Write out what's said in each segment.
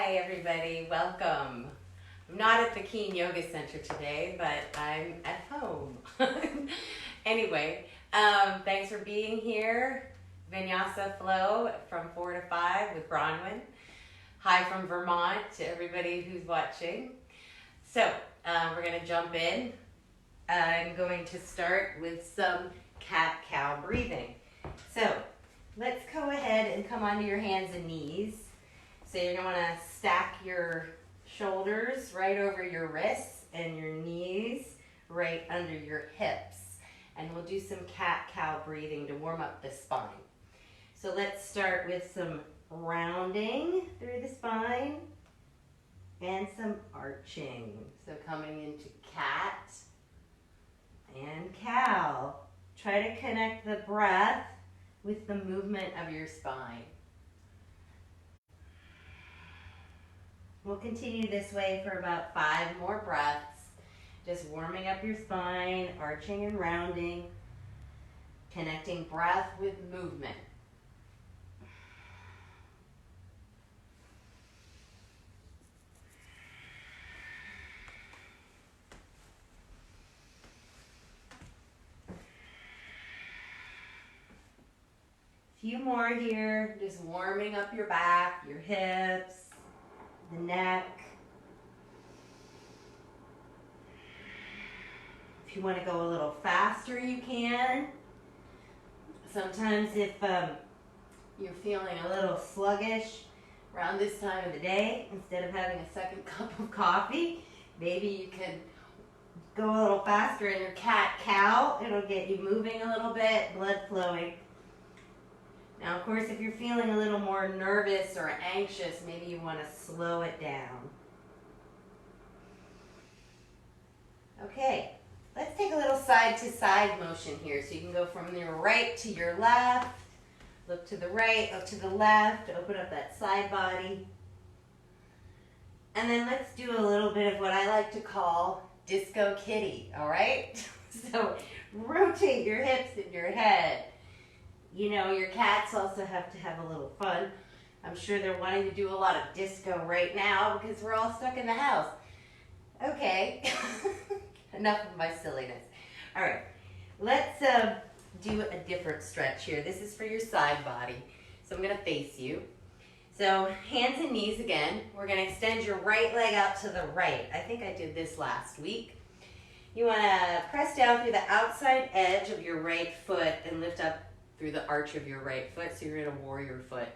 Hi everybody, welcome. I'm not at the Keen Yoga Center today, but I'm at home. Anyway, thanks for being here. Vinyasa flow from 4 to 5 with Bronwyn. Hi from Vermont to everybody who's watching. So we're going to jump in. I'm going to start with some cat-cow breathing. So let's go ahead and come onto your hands and knees. So you're going to want to stack your shoulders right over your wrists and your knees right under your hips. And we'll do some cat-cow breathing to warm up the spine. So let's start with some rounding through the spine and some arching. So coming into cat and cow. Try to connect the breath with the movement of your spine. We'll continue this way for about 5 more breaths, just warming up your spine, arching and rounding, connecting breath with movement. Few more here, just warming up your back, your hips, the neck. If you want to go a little faster, you can. Sometimes if you're feeling a little sluggish around this time of the day, instead of having a second cup of coffee, maybe you can go a little faster in your cat-cow. It'll get you moving a little bit, blood flowing. Now, of course, if you're feeling a little more nervous or anxious, maybe you want to slow it down. Okay, let's take a little side-to-side motion here. So you can go from your right to your left, look to the right, look to the left, open up that side body. And then let's do a little bit of what I like to call disco kitty, all right? So rotate your hips and your head. You know, your cats also have to have a little fun. I'm sure they're wanting to do a lot of disco right now because we're all stuck in the house. Okay, enough of my silliness. All right, let's do a different stretch here. This is for your side body. So I'm going to face you. So hands and knees again. We're going to extend your right leg out to the right. I think I did this last week. You want to press down through the outside edge of your right foot and lift up through the arch of your right foot, so you're in a warrior foot.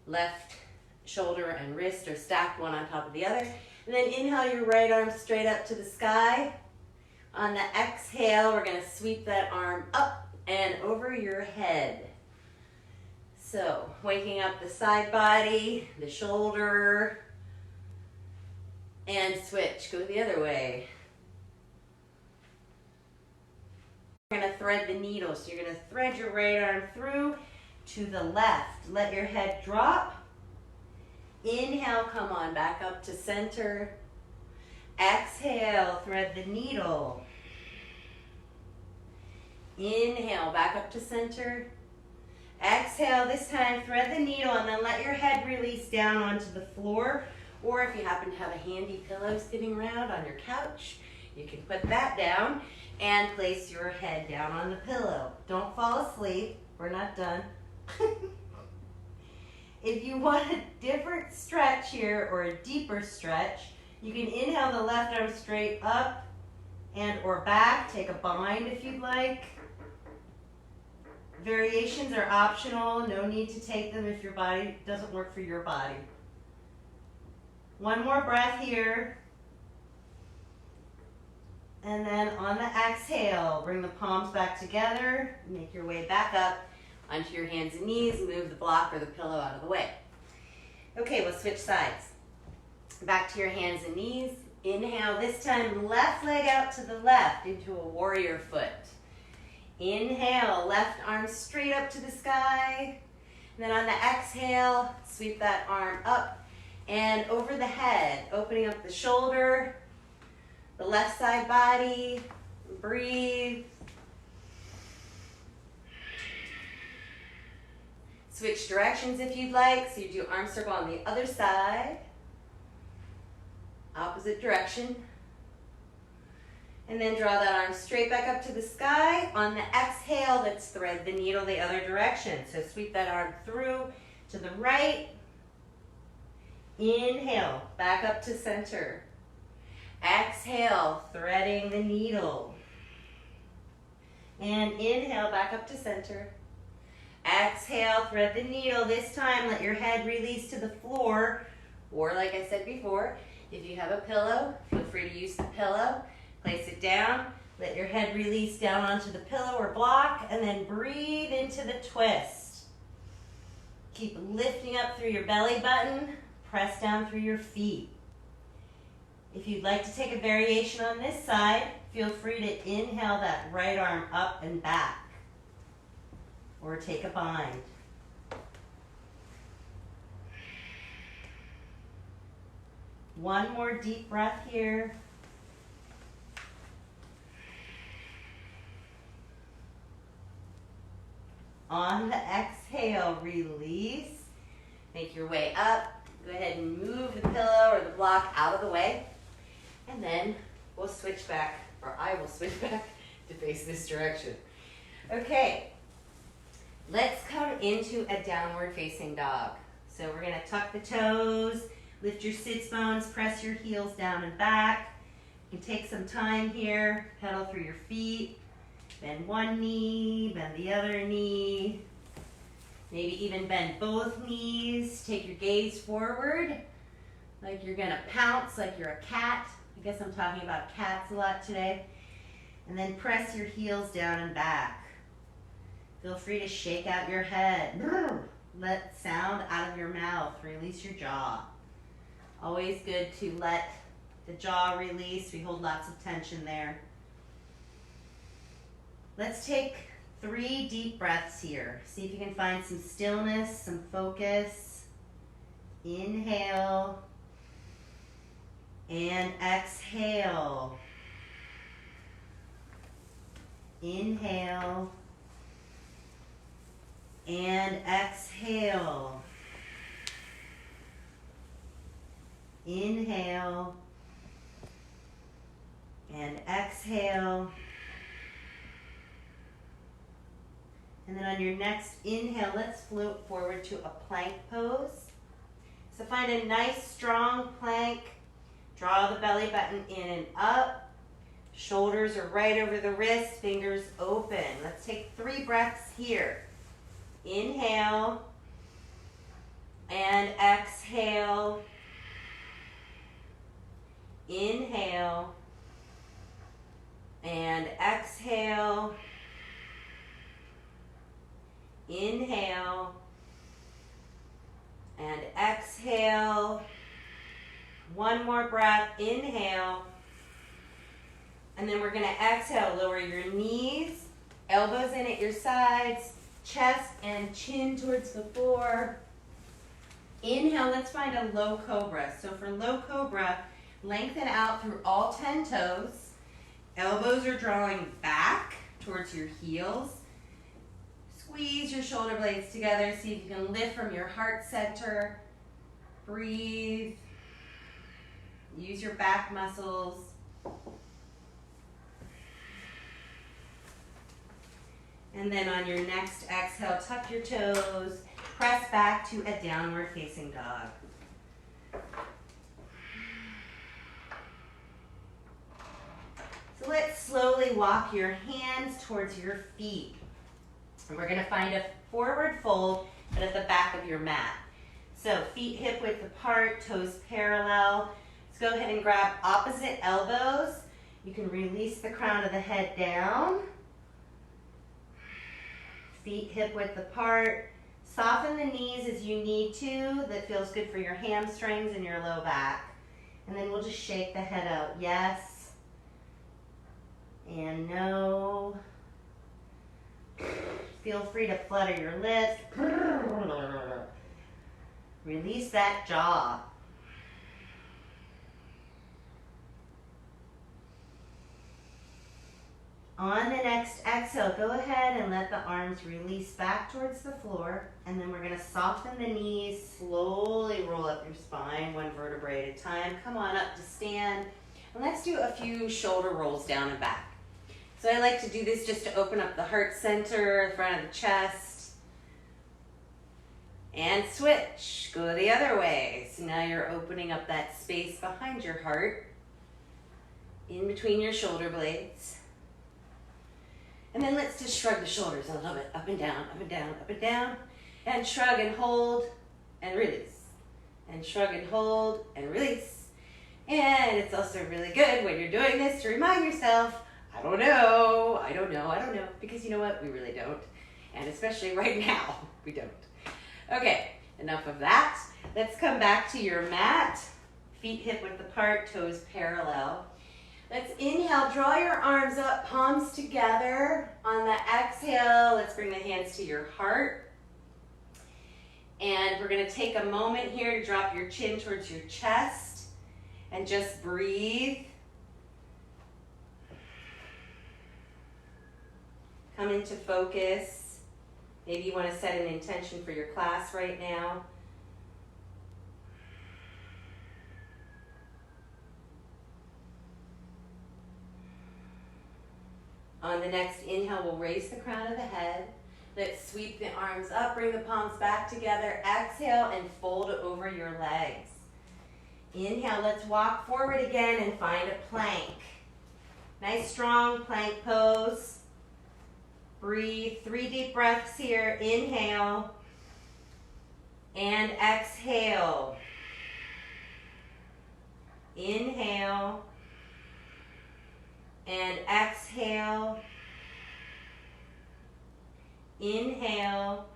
Left shoulder and wrist are stacked one on top of the other. And then inhale your right arm straight up to the sky. On the exhale, we're going to sweep that arm up and over your head. So, waking up the side body, the shoulder, and switch. Go the other way. You're going to thread the needle. So you're going to thread your right arm through to the left. Let your head drop. Inhale, come on back up to center. Exhale, thread the needle. Inhale, back up to center. Exhale, this time thread the needle and then let your head release down onto the floor. Or if you happen to have a handy pillow sitting around on your couch, you can put that down and place your head down on the pillow. Don't fall asleep. We're not done. If you want a different stretch here or a deeper stretch, you can inhale the left arm straight up and or back. Take a bind if you'd like. Variations are optional. No need to take them if your body doesn't work for your body. One more breath here. And then on the exhale, bring the palms back together, make your way back up onto your hands and knees, move the block or the pillow out of the way. Okay, we'll switch sides. Back to your hands and knees. Inhale, this time left leg out to the left into a warrior foot. Inhale, left arm straight up to the sky. And then on the exhale, sweep that arm up and over the head, opening up the shoulder, the left side body, breathe. Switch directions if you'd like. So you do arm circle on the other side. Opposite direction. And then draw that arm straight back up to the sky. On the exhale, let's thread the needle the other direction. So sweep that arm through to the right. Inhale, back up to center. Exhale, threading the needle. And inhale, back up to center. Exhale, thread the needle. This time, let your head release to the floor. Or like I said before, if you have a pillow, feel free to use the pillow. Place it down. Let your head release down onto the pillow or block. And then breathe into the twist. Keep lifting up through your belly button. Press down through your feet. If you'd like to take a variation on this side, feel free to inhale that right arm up and back. Or take a bind. One more deep breath here. On the exhale, release. Make your way up. Go ahead and move the pillow or the block out of the way. And then we'll switch back, or I will switch back to face this direction. Okay, let's come into a downward facing dog. So we're gonna tuck the toes, lift your sits bones, press your heels down and back. You can take some time here, pedal through your feet, bend one knee, bend the other knee. Maybe even bend both knees. Take your gaze forward, like you're gonna pounce, like you're a cat. I guess I'm talking about cats a lot today. And then press your heels down and back. Feel free to shake out your head. Let sound out of your mouth. Release your jaw. Always good to let the jaw release. We hold lots of tension there. Let's take 3 deep breaths here. See if you can find some stillness, some focus. Inhale and exhale. Inhale and exhale. Inhale and exhale. And then on your next inhale, let's float forward to a plank pose. So find a nice strong plank. Draw the belly button in and up. Shoulders are right over the wrists, fingers open. Let's take 3 breaths here. Inhale and exhale. Inhale and exhale. Inhale and exhale. One more breath. Inhale. And then we're going to exhale. Lower your knees, elbows in at your sides, chest and chin towards the floor. Inhale, let's find a low cobra. So for low cobra, lengthen out through all 10 toes. Elbows are drawing back towards your heels. Squeeze your shoulder blades together. See if you can lift from your heart center. Breathe. Use your back muscles. And then on your next exhale, tuck your toes. Press back to a downward facing dog. So let's slowly walk your hands towards your feet. And we're going to find a forward fold, but at the back of your mat. So feet hip width apart, toes parallel. Let's go ahead and grab opposite elbows. You can release the crown of the head down. Feet hip width apart. Soften the knees as you need to. That feels good for your hamstrings and your low back. And then we'll just shake the head out. Yes. And no. Feel free to flutter your lips. Release that jaw. On the next exhale, go ahead and let the arms release back towards the floor. And then we're going to soften the knees, slowly roll up your spine, one vertebrae at a time. Come on up to stand. And let's do a few shoulder rolls down and back. So I like to do this just to open up the heart center, the front of the chest. And switch. Go the other way. So now you're opening up that space behind your heart, in between your shoulder blades. And then let's just shrug the shoulders a little bit, up and down, up and down, up and down. And shrug and hold and release. And shrug and hold and release. And it's also really good when you're doing this to remind yourself, I don't know, because you know what? We really don't. And especially right now, we don't. Okay, enough of that. Let's come back to your mat. Feet hip width apart, toes parallel. Let's inhale, draw your arms up, palms together. On the exhale, let's bring the hands to your heart. And we're gonna take a moment here to drop your chin towards your chest and just breathe. Come into focus. Maybe you want to set an intention for your class right now. On the next inhale, we'll raise the crown of the head. Let's sweep the arms up, bring the palms back together. Exhale and fold over your legs. Inhale, let's walk forward again and find a plank. Nice strong plank pose. Breathe, 3 deep breaths here. Inhale and exhale. Inhale and exhale. Inhale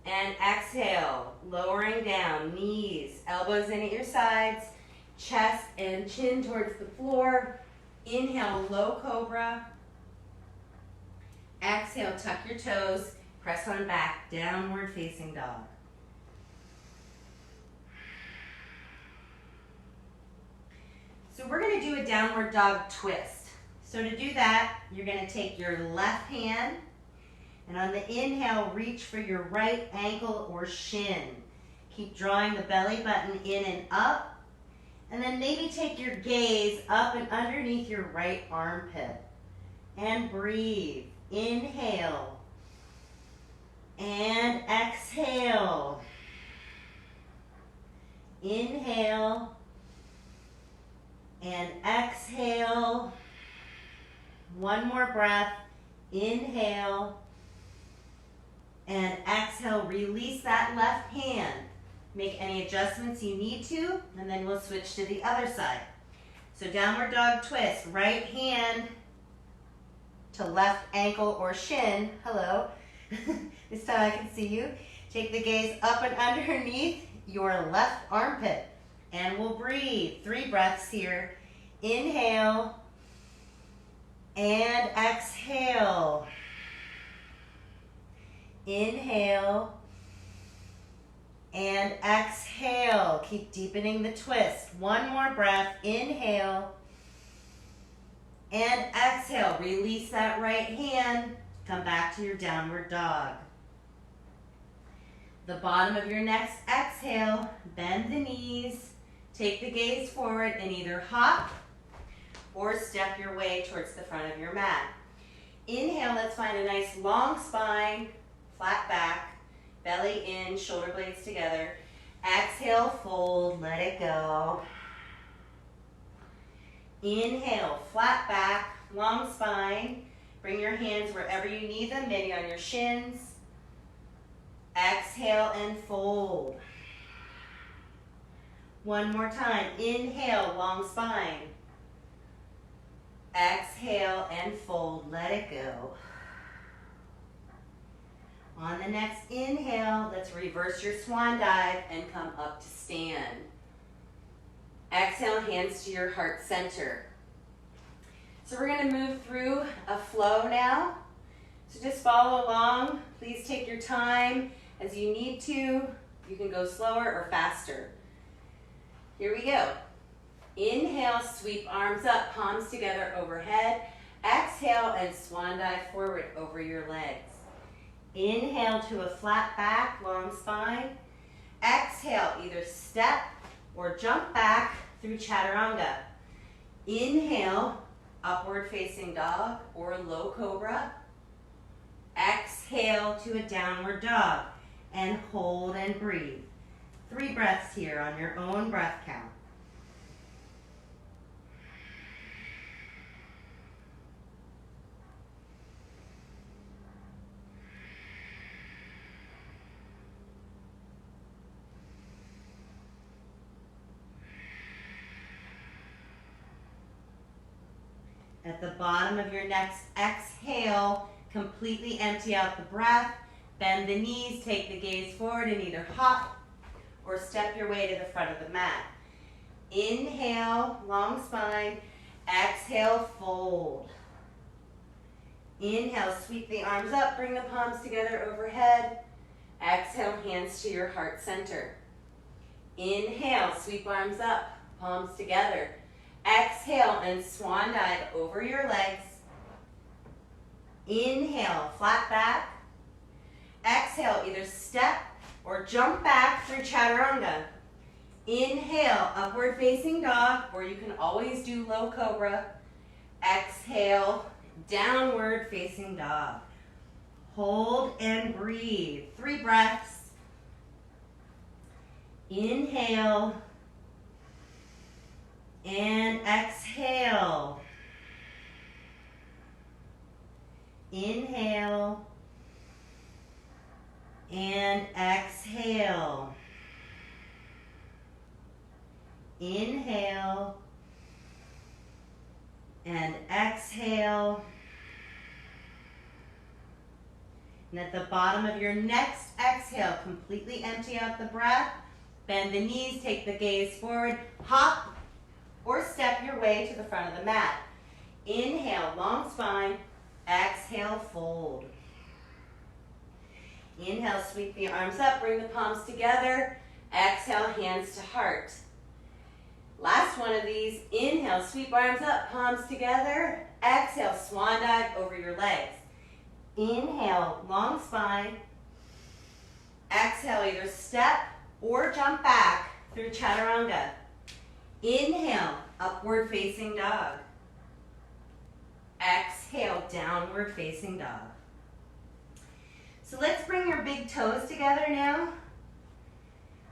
and exhale. Lowering down, knees, elbows in at your sides, chest and chin towards the floor. Inhale, low cobra. Exhale, tuck your toes, press on back, downward facing dog. So we're going to do a downward dog twist. So to do that, you're going to take your left hand and on the inhale, reach for your right ankle or shin. Keep drawing the belly button in and up. And then maybe take your gaze up and underneath your right armpit. And breathe. Inhale. And exhale. Inhale. And exhale. One more breath. Inhale. And exhale. Release that left hand. Make any adjustments you need to, and then we'll switch to the other side. So downward dog twist. Right hand to left ankle or shin. Hello. This time I can see you. Take the gaze up and underneath your left armpit. And we'll breathe. 3 breaths here. Inhale. And exhale. Inhale. And exhale. Keep deepening the twist. One more breath. Inhale. And exhale. Release that right hand. Come back to your downward dog. The bottom of your next exhale. Bend the knees. Take the gaze forward and either hop or step your way towards the front of your mat. Inhale. Let's find a nice long spine. Flat back. Belly in, shoulder blades together. Exhale, fold, let it go. Inhale, flat back, long spine. Bring your hands wherever you need them, maybe on your shins. Exhale and fold. One more time. Inhale, long spine. Exhale and fold, let it go. On the next inhale, let's reverse your swan dive and come up to stand. Exhale, hands to your heart center. So we're going to move through a flow now. So just follow along. Please take your time as you need to. You can go slower or faster. Here we go. Inhale, sweep arms up, palms together overhead. Exhale and swan dive forward over your legs. Inhale to a flat back, long spine. Exhale, either step or jump back through chaturanga. Inhale, upward facing dog or low cobra. Exhale to a downward dog and hold and breathe. 3 breaths here on your own breath count. At the bottom of your next exhale, completely empty out the breath. Bend the knees, take the gaze forward and either hop or step your way to the front of the mat. Inhale, long spine. Exhale, fold. Inhale, sweep the arms up, bring the palms together overhead. Exhale, hands to your heart center. Inhale, sweep arms up, palms together. Exhale and swan dive over your legs. Inhale, flat back. Exhale, either step or jump back through chaturanga. Inhale, upward facing dog, or you can always do low cobra. Exhale, downward facing dog. Hold and breathe. 3 breaths. Inhale and exhale. Inhale and exhale. Inhale and exhale. And at the bottom of your next exhale, completely empty out the breath. Bend the knees, take the gaze forward, hop or step your way to the front of the mat. Inhale, long spine. Exhale, fold. Inhale, sweep the arms up, bring the palms together. Exhale, hands to heart. Last one of these. Inhale, sweep arms up, palms together. Exhale, swan dive over your legs. Inhale, long spine. Exhale, either step or jump back through chaturanga. Inhale, upward facing dog. Exhale, downward facing dog. So let's bring your big toes together now.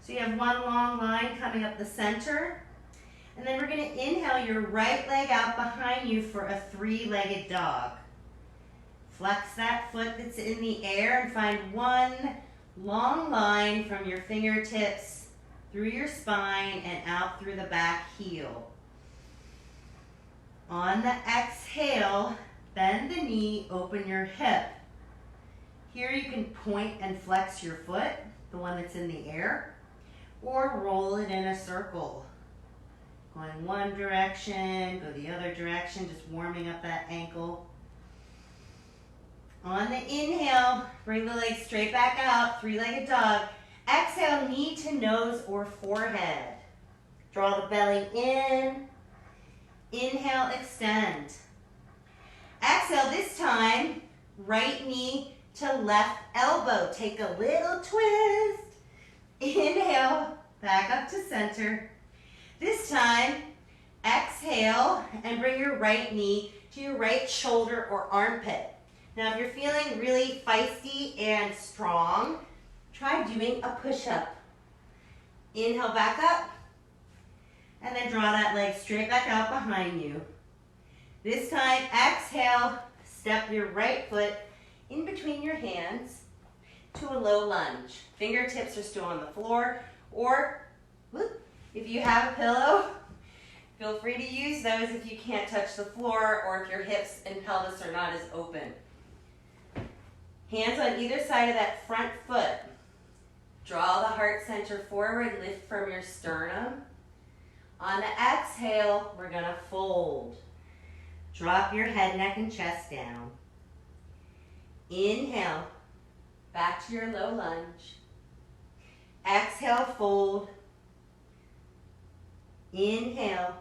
So you have one long line coming up the center. And then we're going to inhale your right leg out behind you for a 3-legged dog. Flex that foot that's in the air and find one long line from your fingertips through your spine and out through the back heel. On the exhale, bend the knee, open your hip. Here you can point and flex your foot, the one that's in the air, or roll it in a circle. Going one direction, go the other direction, just warming up that ankle. On the inhale, bring the legs straight back out, 3-legged dog. Exhale, knee to nose or forehead. Draw the belly in. Inhale, extend. Exhale, this time, right knee to left elbow. Take a little twist. Inhale, back up to center. This time, exhale and bring your right knee to your right shoulder or armpit. Now, if you're feeling really feisty and strong, try doing a push-up. Inhale, back up. And then draw that leg straight back out behind you. This time, exhale, step your right foot in between your hands to a low lunge. Fingertips are still on the floor, or whoop, if you have a pillow, feel free to use those if you can't touch the floor or if your hips and pelvis are not as open. Hands on either side of that front foot. Draw the heart center forward, lift from your sternum. On the exhale, we're going to fold. Drop your head, neck, and chest down. Inhale, back to your low lunge. Exhale, fold. Inhale,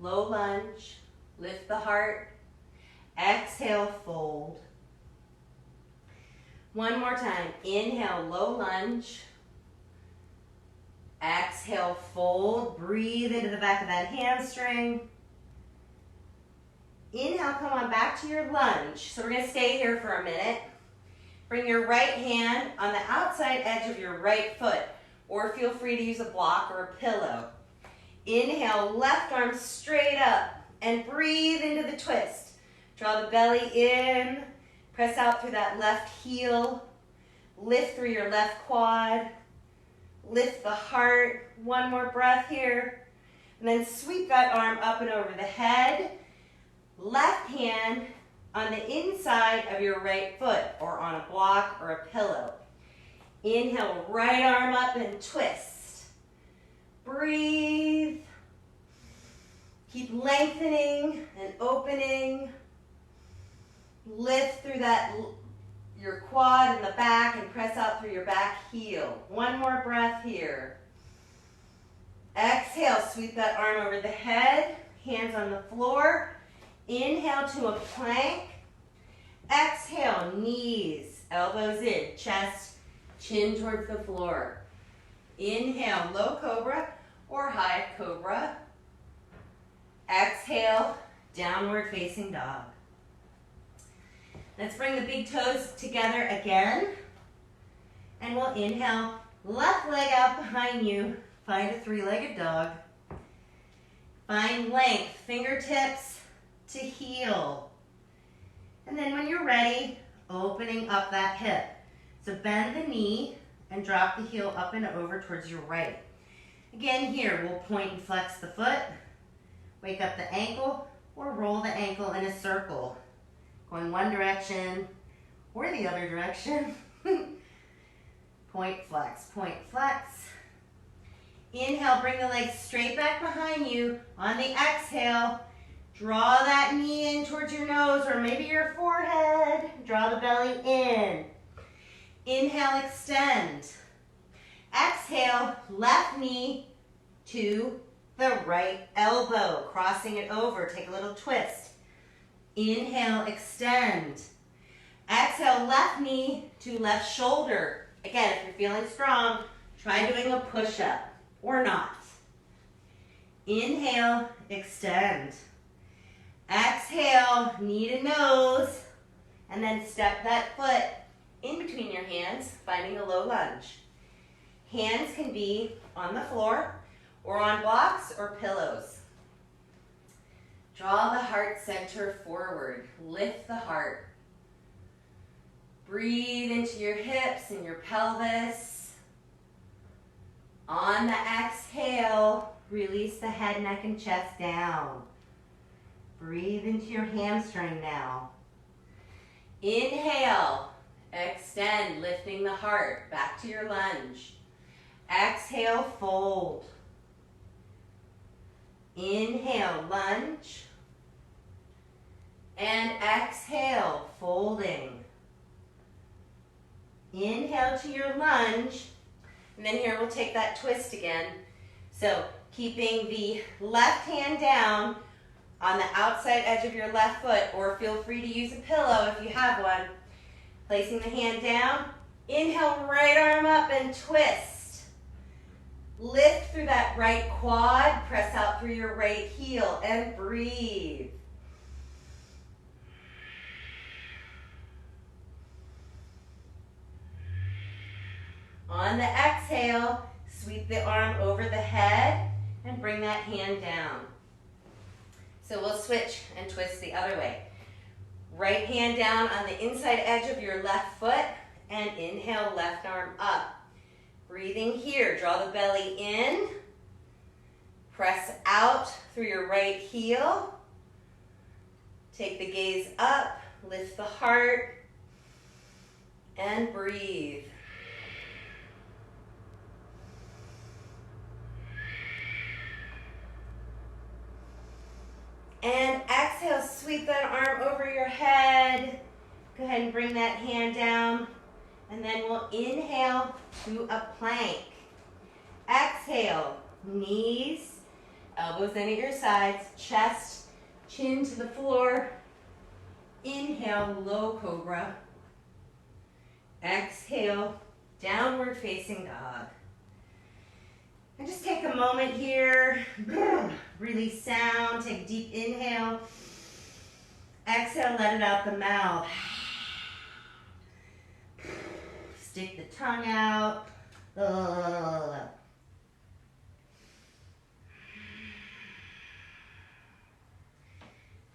low lunge, lift the heart. Exhale, fold. One more time. Inhale, low lunge. Exhale, fold. Breathe into the back of that hamstring. Inhale, come on back to your lunge. So we're going to stay here for a minute. Bring your right hand on the outside edge of your right foot, or feel free to use a block or a pillow. Inhale, left arm straight up, and breathe into the twist. Draw the belly in, press out through that left heel, lift through your left quad, lift the heart. One more breath here, and then sweep that arm up and over the head. Left hand on the inside of your right foot, or on a block or a pillow. Inhale, right arm up and twist. Breathe. Keep lengthening and opening. Lift through that, your quad in the back, and press out through your back heel. One more breath here. Exhale, sweep that arm over the head, hands on the floor. Inhale to a plank. Exhale, knees, elbows in, chest, chin towards the floor. Inhale, low cobra or high cobra. Exhale, downward facing dog. Let's bring the big toes together again. And we'll inhale, left leg out behind you. Find a three-legged dog. Find length, fingertips to heel. And then when you're ready, opening up that hip. So bend the knee and drop the heel up and over towards your right. Again here, we'll point and flex the foot, wake up the ankle, or roll the ankle in a circle. Going one direction or the other direction. Point, flex, point, flex. Inhale, bring the legs straight back behind you. On the exhale, draw that knee in towards your nose or maybe your forehead. Draw the belly in. Inhale, extend. Exhale, left knee to the right elbow, crossing it over. Take a little twist. Inhale, extend. Exhale, left knee to left shoulder. Again, if you're feeling strong, try doing a push-up or not. Inhale, extend. Exhale, knee to nose, and then step that foot in between your hands, finding a low lunge. Hands can be on the floor or on blocks or pillows. Draw the heart center forward. Lift the heart. Breathe into your hips and your pelvis. On the exhale, release the head, neck, and chest down. Breathe into your hamstring now. Inhale, extend, lifting the heart, back to your lunge. Exhale, fold. Inhale, lunge. And exhale, folding. Inhale to your lunge. And then here we'll take that twist again. So keeping the left hand down on the outside edge of your left foot, or feel free to use a pillow if you have one. Placing the hand down. Inhale, right arm up and twist. Lift through that right quad. Press out through your right heel and breathe. On the exhale, sweep the arm over the head and bring that hand down. So we'll switch and twist the other way. Right hand down on the inside edge of your left foot and inhale, left arm up. Breathing here, draw the belly in. Press out through your right heel. Take the gaze up, lift the heart, and breathe. And exhale, sweep that arm over your head. Go ahead and bring that hand down. And then we'll inhale to a plank. Exhale, knees, elbows in at your sides, chest, chin to the floor. Inhale, low cobra. Exhale, downward facing dog. And just take a moment here. Release sound. Take a deep inhale. Exhale, let it out the mouth. Stick the tongue out.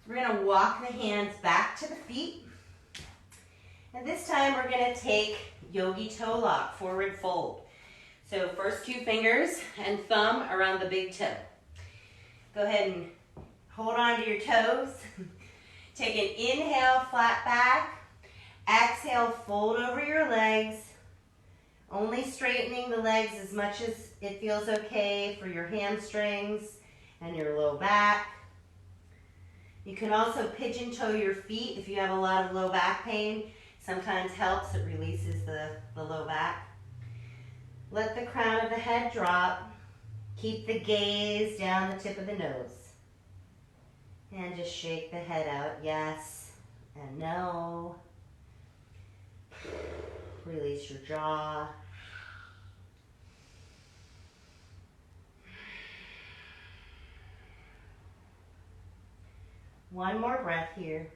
We're going to walk the hands back to the feet. And this time we're going to take yogi toe lock, forward fold. So first 2 fingers and thumb around the big toe. Go ahead and hold on to your toes. Take an inhale, flat back. Exhale, fold over your legs. Only straightening the legs as much as it feels okay for your hamstrings and your low back. You can also pigeon toe your feet if you have a lot of low back pain. Sometimes helps, it releases the low back. Let the crown of the head drop. Keep the gaze down the tip of the nose. And just shake the head out, yes and no. Release your jaw. One more breath here.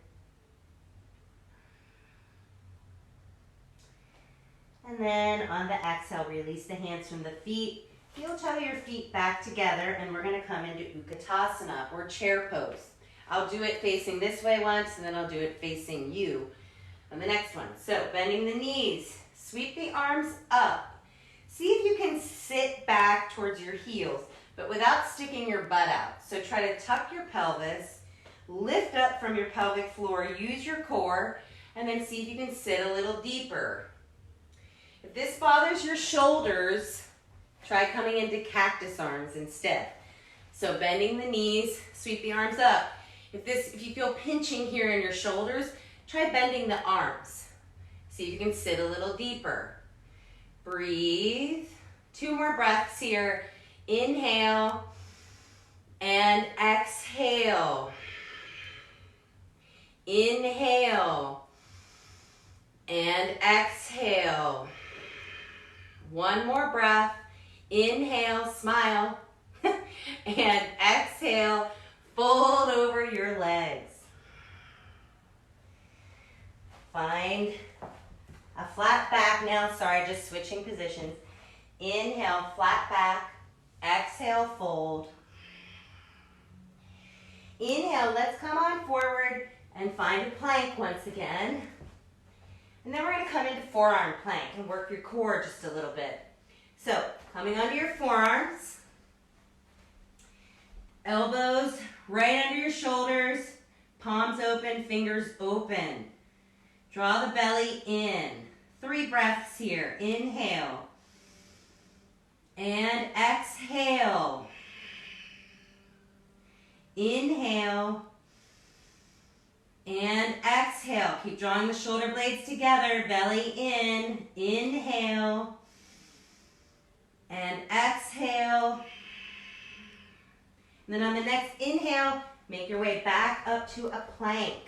And then on the exhale, release the hands from the feet. Heel toe your feet back together, and we're going to come into Utkatasana, or chair pose. I'll do it facing this way once, and then I'll do it facing you on the next one. So bending the knees, sweep the arms up. See if you can sit back towards your heels, but without sticking your butt out. So try to tuck your pelvis, lift up from your pelvic floor, use your core, and then see if you can sit a little deeper. If this bothers your shoulders, try coming into cactus arms instead. So bending the knees, sweep the arms up. If you feel pinching here in your shoulders, try bending the arms. See if you can sit a little deeper. Breathe. 2 more breaths here. Inhale and exhale. Inhale and exhale. 1 more breath. Inhale, smile, and exhale, fold over your legs. Find a flat back now. Sorry, just switching positions. Inhale, flat back. Exhale, fold. Inhale, let's come on forward and find a plank once again. And then we're going to come into forearm plank and work your core just a little bit. So, coming onto your forearms, elbows right under your shoulders, palms open, fingers open. Draw the belly in. 3 breaths here. Inhale and exhale. Inhale and exhale. Keep drawing the shoulder blades together, belly in. Inhale and exhale. And then on the next inhale, make your way back up to a plank.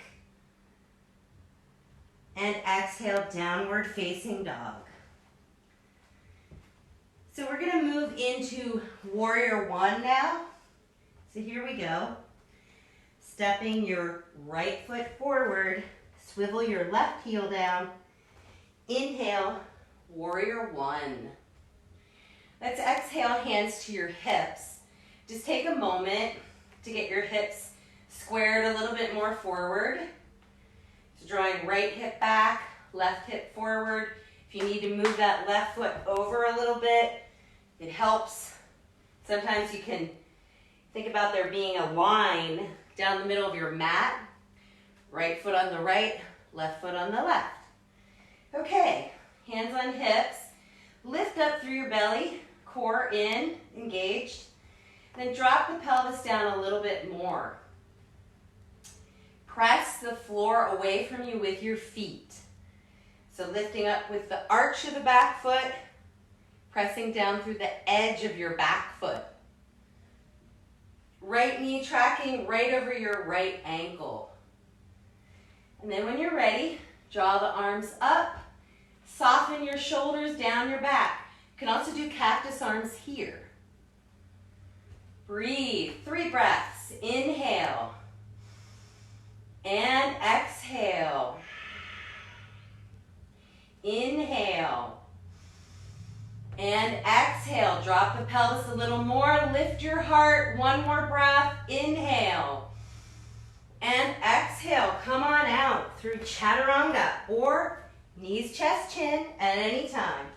And exhale, downward facing dog. So we're going to move into warrior 1 now. So here we go. Stepping your right foot forward, swivel your left heel down. Inhale, warrior 1. Let's exhale, hands to your hips. Just take a moment to get your hips squared a little bit more forward. So drawing right hip back, left hip forward. If you need to move that left foot over a little bit, it helps. Sometimes you can think about there being a line down the middle of your mat. Right foot on the right, left foot on the left. Okay, hands on hips. Lift up through your belly, core in, engaged. Then drop the pelvis down a little bit more. Press the floor away from you with your feet. So lifting up with the arch of the back foot, pressing down through the edge of your back foot. Right knee tracking right over your right ankle. And then when you're ready, draw the arms up, soften your shoulders down your back. You can also do cactus arms here. Breathe, 3 breaths. Inhale and exhale. Inhale and exhale. Drop the pelvis a little more. Lift your heart. 1 more breath. Inhale and exhale. Come on out through chaturanga or knees, chest, chin at any time.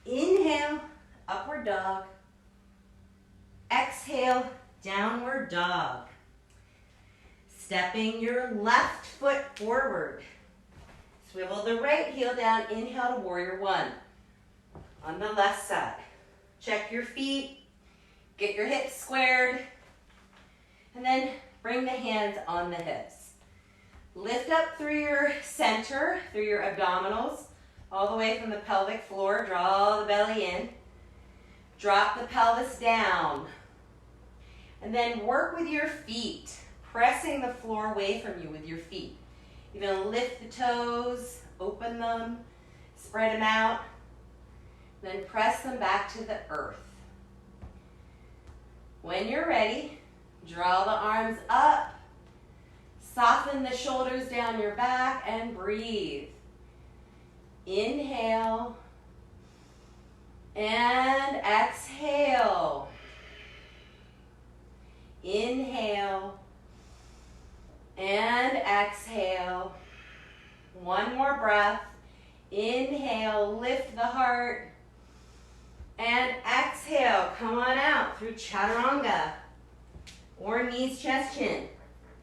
Inhale, upward dog. Exhale, downward dog. Stepping your left foot forward. Swivel the right heel down. Inhale to warrior 1. On the left side. Check your feet. Get your hips squared. And then bring the hands on the hips. Lift up through your center, through your abdominals, all the way from the pelvic floor. Draw the belly in. Drop the pelvis down. And then work with your feet, pressing the floor away from you with your feet. You're going to lift the toes, open them, spread them out, then press them back to the earth. When you're ready, draw the arms up, soften the shoulders down your back, and breathe. Inhale and exhale. Inhale and exhale. 1 more breath. Inhale, lift the heart. And exhale, come on out through chaturanga or knees, chest, chin.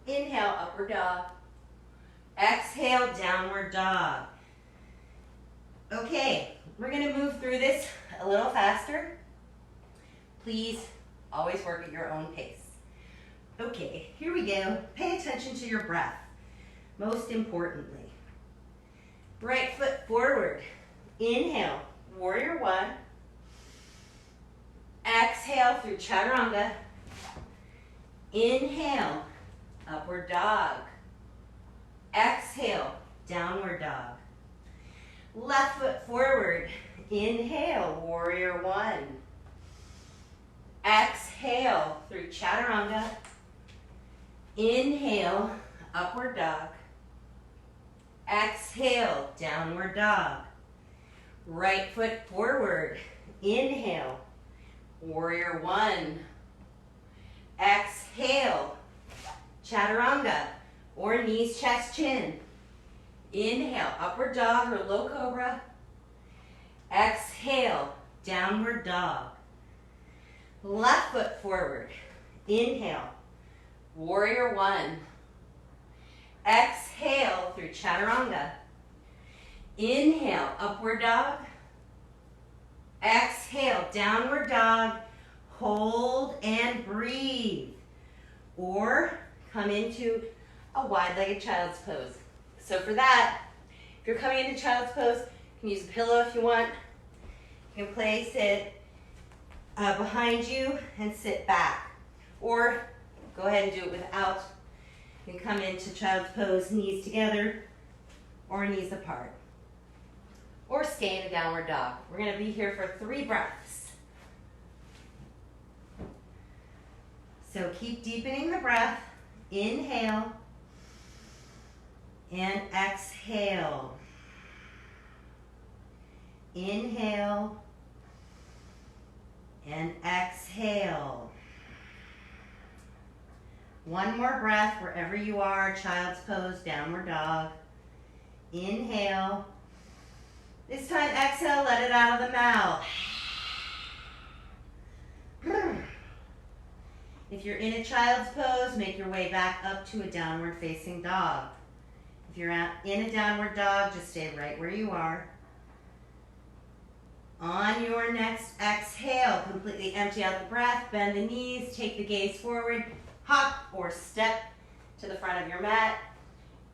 Inhale, upward dog. Exhale, downward dog. Okay, we're going to move through this a little faster. Please always work at your own pace. Okay, here we go. Pay attention to your breath, most importantly. Right foot forward. Inhale, warrior 1. Exhale through chaturanga. Inhale, upward dog. Exhale, downward dog. Left foot forward. Inhale, warrior 1. Exhale through chaturanga. Inhale, upward dog. Exhale, downward dog. Right foot forward. Inhale, warrior 1. Exhale, chaturanga or knees, chest, chin. Inhale, upward dog or low cobra. Exhale, downward dog. Left foot forward. Inhale, warrior 1. Exhale through chaturanga. Inhale, upward dog. Exhale, downward dog. Hold and breathe. Or come into a wide-legged child's pose. So for that, if you're coming into child's pose, you can use a pillow if you want. You can place it behind you and sit back. Or go ahead and do it without. You can come into child's pose, knees together or knees apart. Or stay in a downward dog. We're going to be here for 3 breaths. So keep deepening the breath. Inhale and exhale. Inhale and exhale. 1 more breath wherever you are, child's pose, downward dog. Inhale. This time exhale, let it out of the mouth. If you're in a child's pose, make your way back up to a downward facing dog. If you're in a downward dog, just stay right where you are. On your next exhale, completely empty out the breath, bend the knees, take the gaze forward, hop or step to the front of your mat.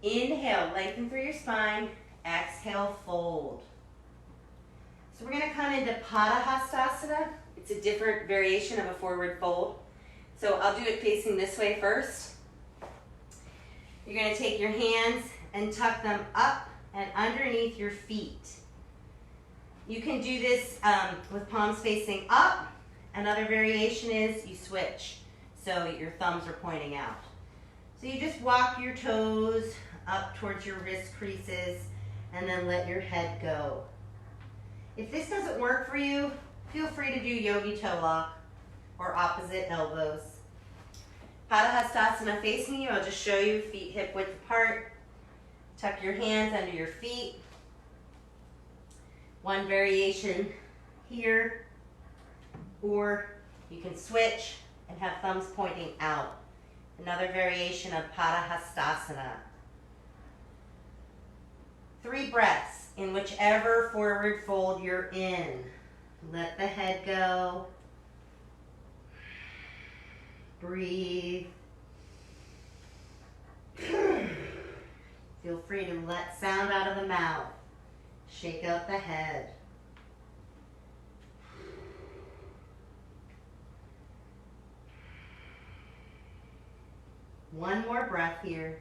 Inhale, lengthen through your spine. Exhale, fold. So we're going to come into Padahastasana. It's a different variation of a forward fold. So I'll do it facing this way first. You're going to take your hands and tuck them up and underneath your feet. You can do this with palms facing up. Another variation is you switch, so your thumbs are pointing out. So you just walk your toes up towards your wrist creases and then let your head go. If this doesn't work for you, feel free to do yogi toe lock or opposite elbows. Padahastasana facing you, I'll just show you, feet hip width apart. Tuck your hands under your feet. One variation here, or you can switch and have thumbs pointing out. Another variation of Padahastasana. 3 breaths in whichever forward fold you're in. Let the head go. Breathe. Feel free to let sound out of the mouth. Shake out the head. One more breath here.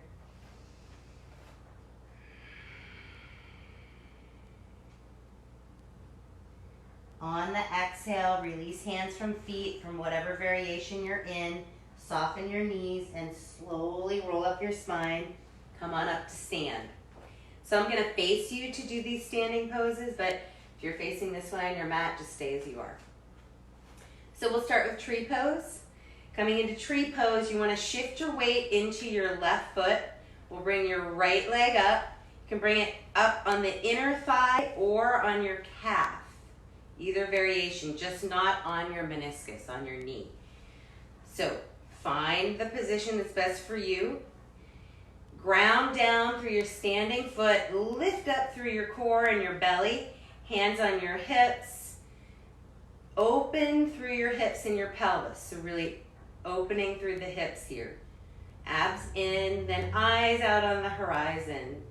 On the exhale, release hands from feet from whatever variation you're in. Soften your knees and slowly roll up your spine. Come on up to stand. So I'm going to face you to do these standing poses, but if you're facing this way on your mat, just stay as you are. So we'll start with tree pose. Coming into tree pose, you want to shift your weight into your left foot. We'll bring your right leg up. You can bring it up on the inner thigh or on your calf. Either variation, just not on your meniscus, on your knee. So find the position that's best for you. Ground down through your standing foot. Lift up through your core and your belly. Hands on your hips. Open through your hips and your pelvis. So really opening through the hips here. Abs in, then eyes out on the horizon.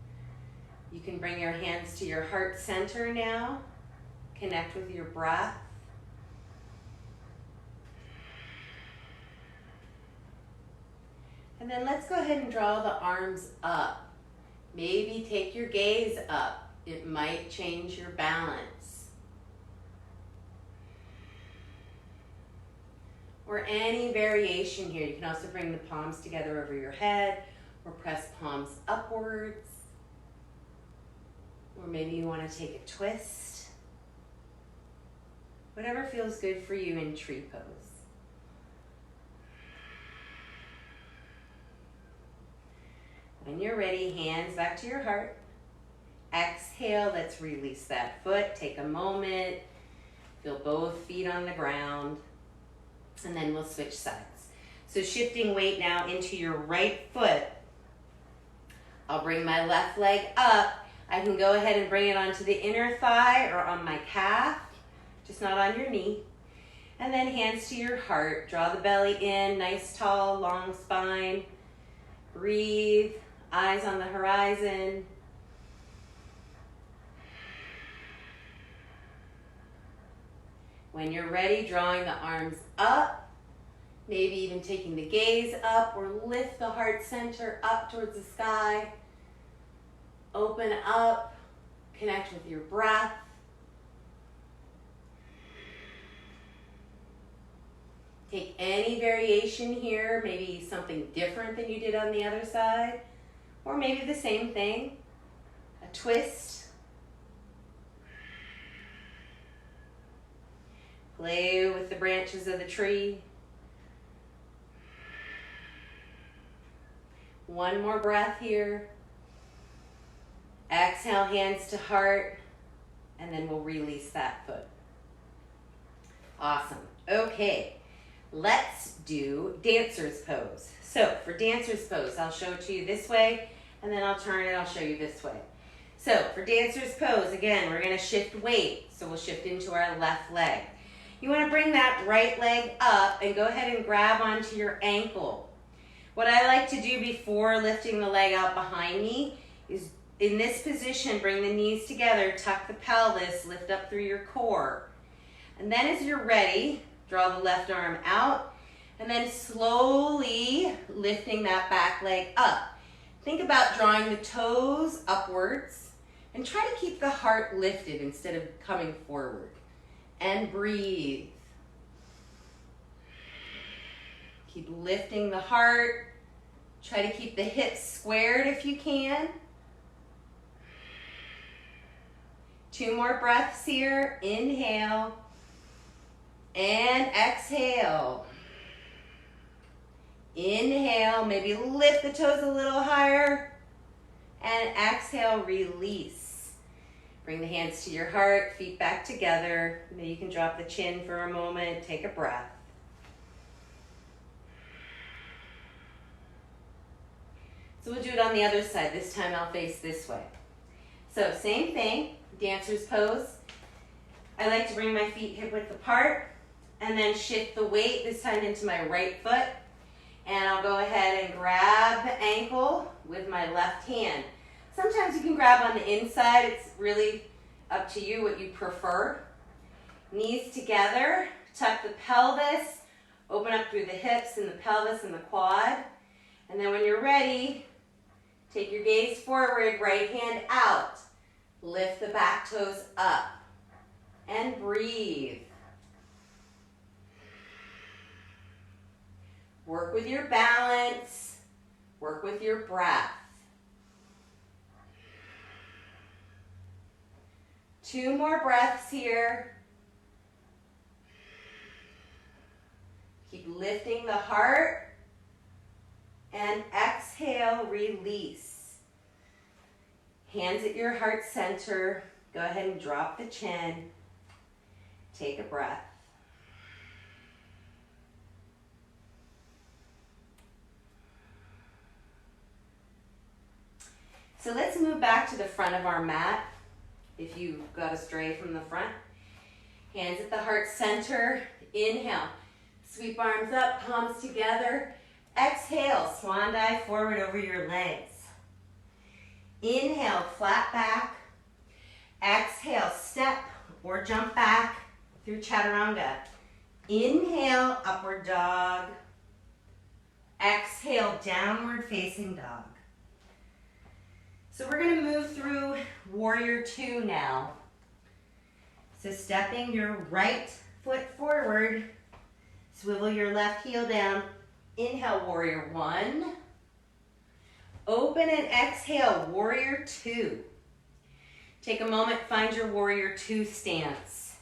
You can bring your hands to your heart center now. Connect with your breath. And then let's go ahead and draw the arms up. Maybe take your gaze up. It might change your balance. Or any variation here. You can also bring the palms together over your head or press palms upwards. Or maybe you want to take a twist. Whatever feels good for you in tree pose. When you're ready, hands back to your heart. Exhale, let's release that foot. Take a moment. Feel both feet on the ground. And then we'll switch sides. So shifting weight now into your right foot. I'll bring my left leg up. I can go ahead and bring it onto the inner thigh or on my calf. Just not on your knee. And then hands to your heart. Draw the belly in, nice, tall, long spine. Breathe, eyes on the horizon. When you're ready, drawing the arms up, maybe even taking the gaze up, or lift the heart center up towards the sky. Open up, connect with your breath. Take any variation here, maybe something different than you did on the other side, or maybe the same thing, a twist. Play with the branches of the tree. One more breath here. Exhale, hands to heart, and then we'll release that foot. Awesome. Okay. Let's do dancer's pose. So for dancer's pose, I'll show it to you this way, and then I'll turn it, I'll show you this way. So for dancer's pose, again, we're gonna shift weight. So we'll shift into our left leg. You wanna bring that right leg up and go ahead and grab onto your ankle. What I like to do before lifting the leg out behind me is in this position, bring the knees together, tuck the pelvis, lift up through your core. And then as you're ready, draw the left arm out, and then slowly lifting that back leg up. Think about drawing the toes upwards and try to keep the heart lifted instead of coming forward. And breathe. Keep lifting the heart. Try to keep the hips squared if you can. 2 more breaths here. Inhale and exhale. Inhale, maybe lift the toes a little higher. And exhale, release. Bring the hands to your heart, feet back together. Maybe you can drop the chin for a moment. Take a breath. So we'll do it on the other side. This time I'll face this way. So same thing, dancer's pose. I like to bring my feet hip width apart and then shift the weight this time into my right foot. And I'll go ahead and grab the ankle with my left hand. Sometimes you can grab on the inside. It's really up to you what you prefer. Knees together, tuck the pelvis, open up through the hips and the pelvis and the quad. And then when you're ready, take your gaze forward, right hand out. Lift the back toes up and breathe. Work with your balance, work with your breath. 2 more breaths here. Keep lifting the heart. And exhale, release. Hands at your heart center. Go ahead and drop the chin. Take a breath. So let's move back to the front of our mat. If you got astray from the front. Hands at the heart center. Inhale. Sweep arms up, palms together. Exhale, swan dive forward over your legs. Inhale, flat back. Exhale, step or jump back through chaturanga. Inhale, upward dog. Exhale, downward facing dog. So we're going to move through warrior 2 now. So stepping your right foot forward, swivel your left heel down. Inhale, warrior 1. Open and exhale, warrior 2. Take a moment, find your warrior 2 stance.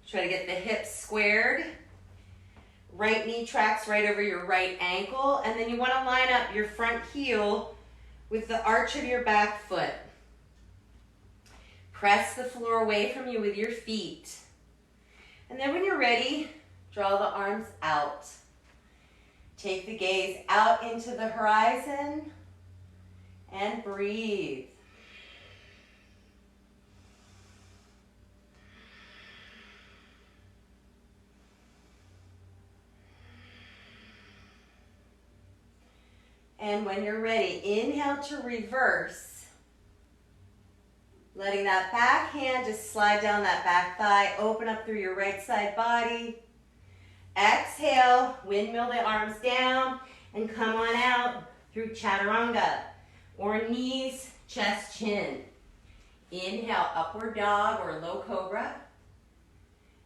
Try to get the hips squared. Right knee tracks right over your right ankle. And then you want to line up your front heel with the arch of your back foot. Press the floor away from you with your feet. And then when you're ready, draw the arms out. Take the gaze out into the horizon and breathe. And when you're ready, inhale to reverse. Letting that back hand just slide down that back thigh, open up through your right side body. Exhale, windmill the arms down and come on out through chaturanga or knees, chest, chin. Inhale, upward dog or low cobra.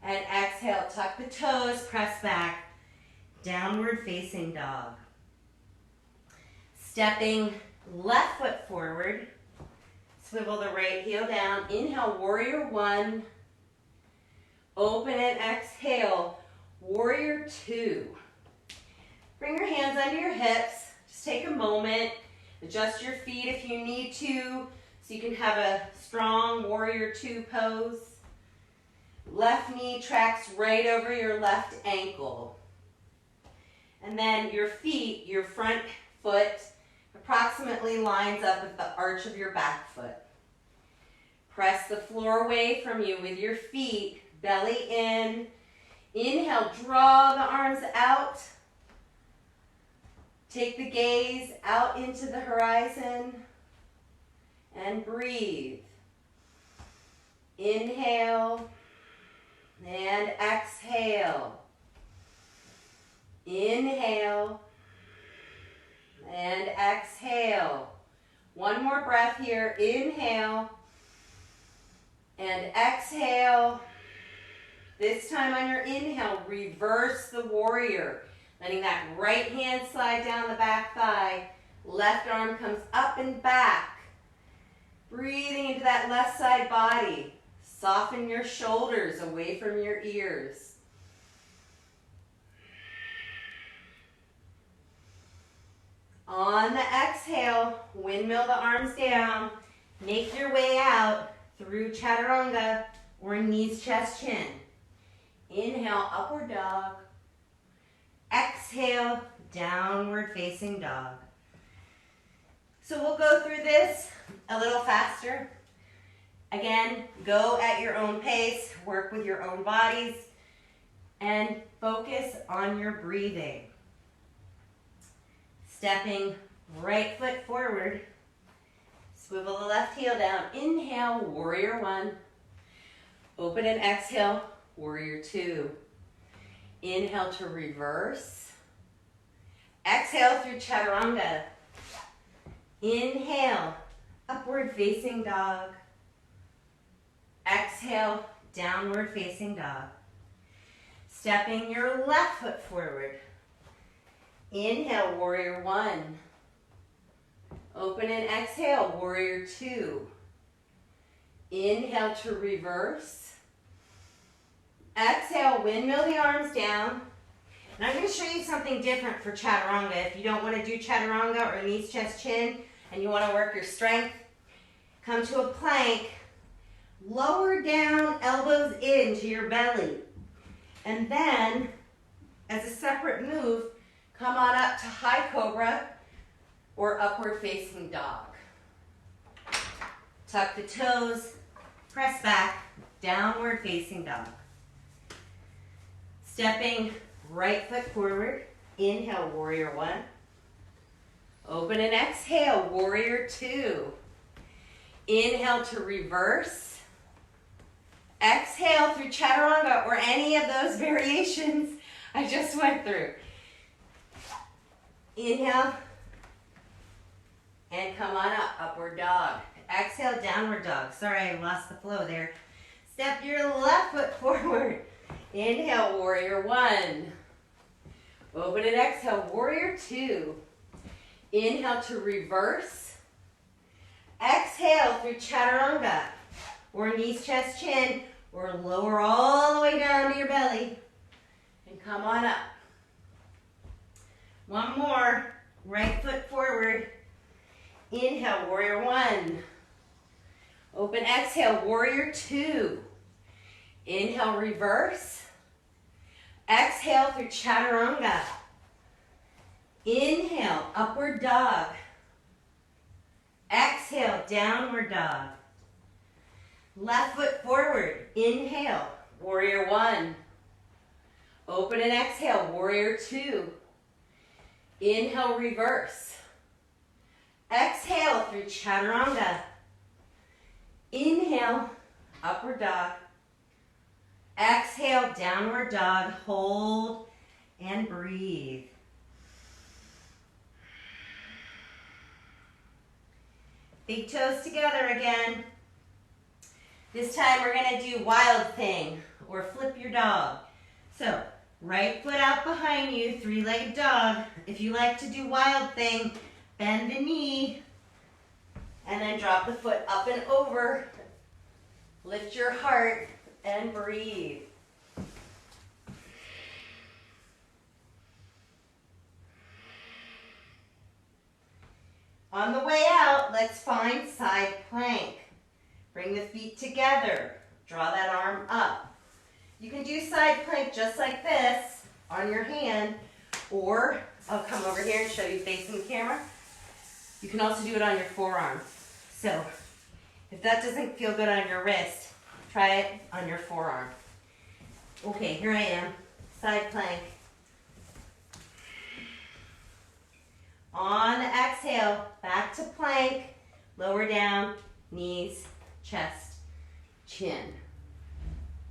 And exhale, tuck the toes, press back, downward facing dog. Stepping left foot forward, swivel the right heel down. Inhale, warrior 1. Open and exhale, warrior 2. Bring your hands under your hips. Just take a moment. Adjust your feet if you need to, so you can have a strong warrior 2 pose. Left knee tracks right over your left ankle. And then your feet, your front foot, approximately lines up with the arch of your back foot. Press the floor away from you with your feet, belly in. Inhale, draw the arms out. Take the gaze out into the horizon and breathe. Inhale and exhale. Inhale. And exhale. One more breath here. Inhale. And exhale. This time on your inhale, reverse the warrior. Letting that right hand slide down the back thigh. Left arm comes up and back. Breathing into that left side body. Soften your shoulders away from your ears. On the exhale, windmill the arms down. Make your way out through chaturanga or knees, chest, chin. Inhale, upward dog. Exhale, downward facing dog. So we'll go through this a little faster. Again, go at your own pace, work with your own bodies, and focus on your breathing. Stepping right foot forward, swivel the left heel down. Inhale, warrior one. Open and exhale, warrior two. Inhale to reverse. Exhale through chaturanga. Inhale, upward facing dog. Exhale, downward facing dog. Stepping your left foot forward. Inhale, warrior one. Open and exhale, warrior two. Inhale to reverse. Exhale, windmill the arms down. And I'm going to show you something different for chaturanga. If you don't want to do chaturanga or knees, chest, chin, and you want to work your strength, come to a plank. Lower down, elbows into your belly. And then, as a separate move, come on up to high cobra or upward facing dog. Tuck the toes, press back, downward facing dog. Stepping right foot forward, inhale, warrior one. Open and exhale, warrior two. Inhale to reverse. Exhale through chaturanga or any of those variations I just went through. Inhale. And come on up, upward dog. Exhale, downward dog. Sorry, I lost the flow there. Step your left foot forward. Inhale, warrior one. Open and exhale, warrior two. Inhale to reverse. Exhale through chaturanga or knees, chest, chin, or lower all the way down to your belly. And come on up. One more. Right foot forward. Inhale, warrior one. Open, exhale, warrior two. Inhale, reverse. Exhale through chaturanga. Inhale, upward dog. Exhale, downward dog. Left foot forward. Inhale, warrior one. Open and exhale, warrior two. Inhale, reverse. Exhale through chaturanga. Inhale, upward dog. Exhale, downward dog. Hold and breathe. Big toes together again. This time we're going to do wild thing or flip your dog. So, right foot out behind you, three-legged dog. If you like to do wild thing, bend the knee and then drop the foot up and over. Lift your heart and breathe. On the way out, let's find side plank. Bring the feet together. Draw that arm up. You can do side plank just like this on your hand, or I'll come over here and show you facing the camera. You can also do it on your forearm. So if that doesn't feel good on your wrist, try it on your forearm. Okay, here I am, side plank. On the exhale, back to plank, lower down, knees, chest, chin.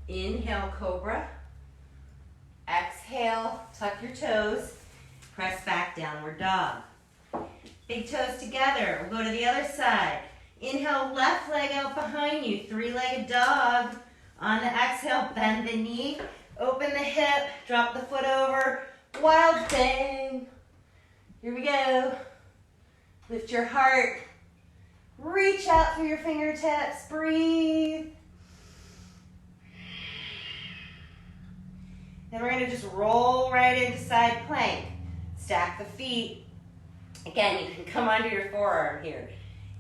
Inhale, cobra. Exhale, tuck your toes, press back, downward dog. Big toes together. We'll go to the other side. Inhale, left leg out behind you. Three-legged dog. On the exhale, bend the knee. Open the hip. Drop the foot over. Wild thing. Here we go. Lift your heart. Reach out through your fingertips. Breathe. Then we're going to just roll right into side plank. Stack the feet. Again, you can come onto your forearm here.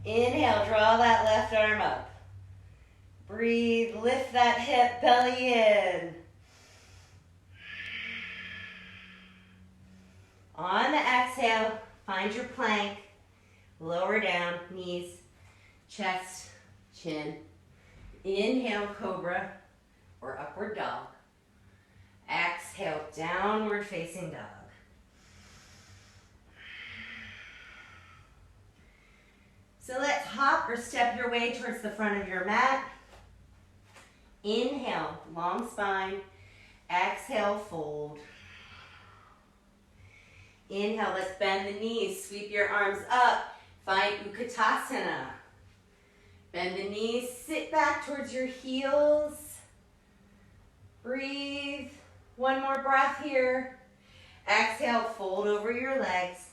Inhale, draw that left arm up. Breathe, lift that hip, belly in. On the exhale, find your plank. Lower down, knees, chest, chin. Inhale, cobra or upward dog. Exhale, downward facing dog. So let's hop or step your way towards the front of your mat. Inhale, long spine. Exhale, fold. Inhale, let's bend the knees. Sweep your arms up. Find Utkatasana. Bend the knees, sit back towards your heels. Breathe. One more breath here. Exhale, fold over your legs.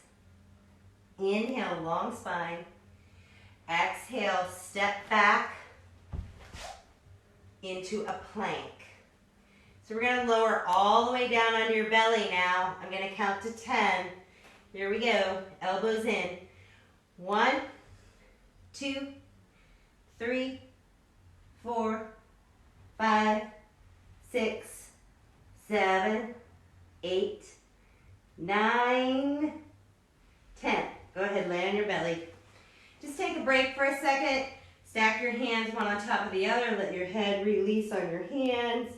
Inhale, long spine. Exhale, step back into a plank. So we're going to lower all the way down onto your belly now. I'm going to count to 10. Here we go. Elbows in. 1, 2, 3, 4, 5, 6, 7, 8, 9, 10. Go ahead, lay on your belly. Just take a break for a second. Stack your hands one on top of the other. Let your head release on your hands.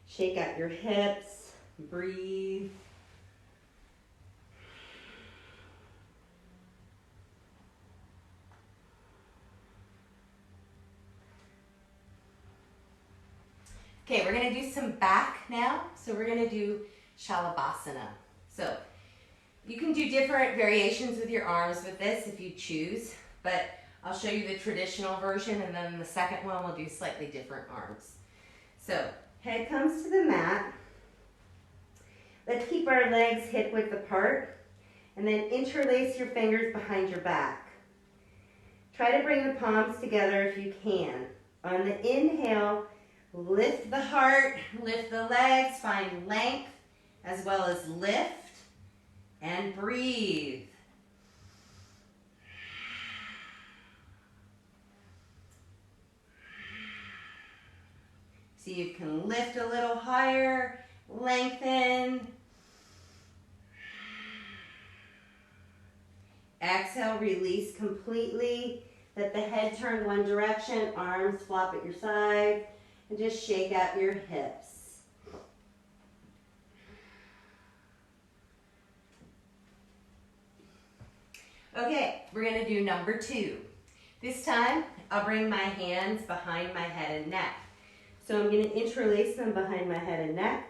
Shake out your hips. Breathe. Okay, we're going to do some back now. So we're going to do Shalabhasana. So you can do different variations with your arms with this if you choose, but I'll show you the traditional version, and then the second one we'll do slightly different arms. So head comes to the mat. Let's keep our legs hip width apart, and then interlace your fingers behind your back. Try to bring the palms together if you can. On the inhale, lift the heart, lift the legs, find length as well as lift, and breathe. See, you can lift a little higher, lengthen. Exhale, release completely. Let the head turn one direction, arms flop at your side, and just shake out your hips. Okay, we're going to do number 2. This time, I'll bring my hands behind my head and neck. So I'm going to interlace them behind my head and neck.